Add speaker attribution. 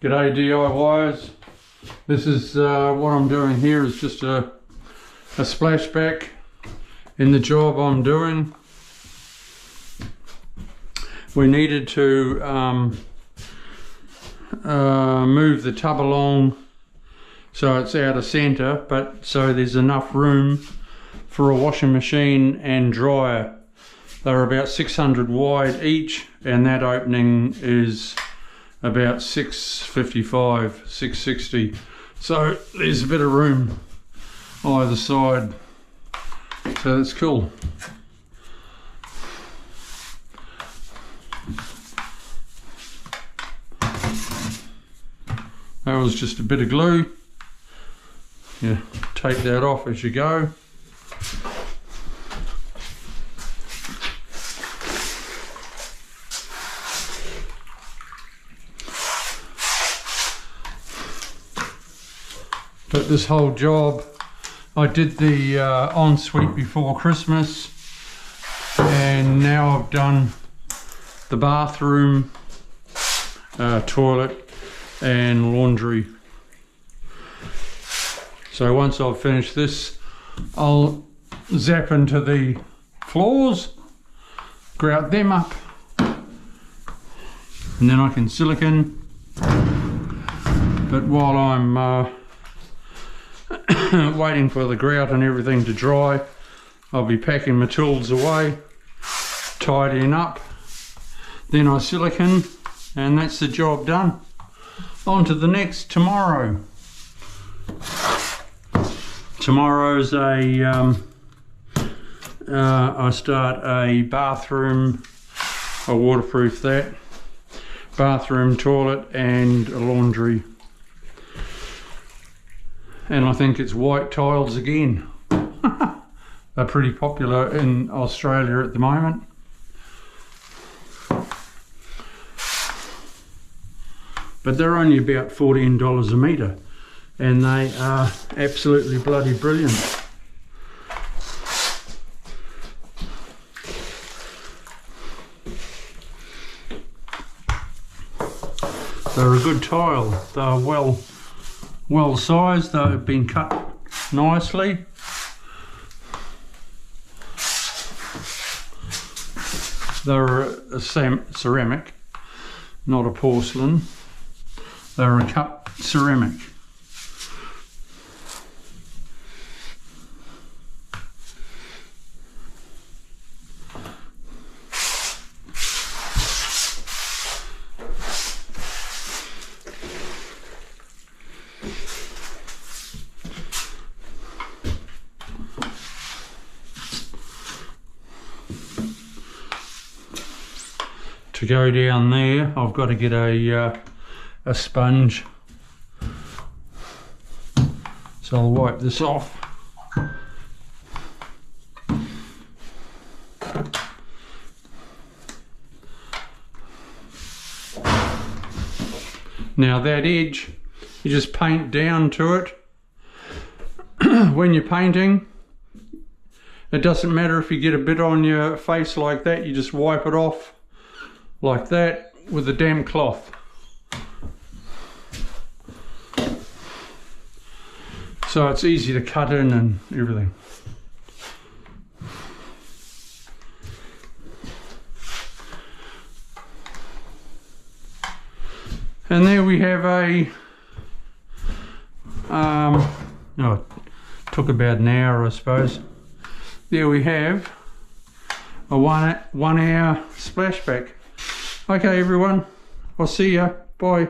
Speaker 1: G'day DIYers. This is what I'm doing here is just a splashback in the job I'm doing. We needed to move the tub along so it's out of centre, but so there's enough room for a washing machine and dryer. They're about 600 wide each, and that opening is about 655, 660. So there's a bit of room either side. So that's cool. That was just a bit of glue. Yeah, take that off as you go. But this whole job, I did the ensuite before Christmas, and now I've done the bathroom, toilet and laundry. So once I've finished this, I'll zap into the floors, grout them up, and then I can silicone. But while I'm waiting for the grout and everything to dry, I'll be packing my tools away, tidying up, then I silicone, and that's the job done. On to the next tomorrow. Tomorrow's I start a bathroom, I waterproof that, bathroom, toilet and a laundry. And I think it's white tiles again. They're pretty popular in Australia at the moment. But they're only about $14 a metre, and they are absolutely bloody brilliant. They're a good tile. They're well sized. They've been cut nicely. They're a ceramic, not a porcelain. They're a cut ceramic. To go down there, I've got to get a sponge. So I'll wipe this off. Now that edge, you just paint down to it. When you're painting, it doesn't matter if you get a bit on your face like that, you just wipe it off like that with a damp cloth. So it's easy to cut in and everything. And there we have a, it took about an hour I suppose. There we have a one hour splashback. Okay everyone, I'll see ya, bye.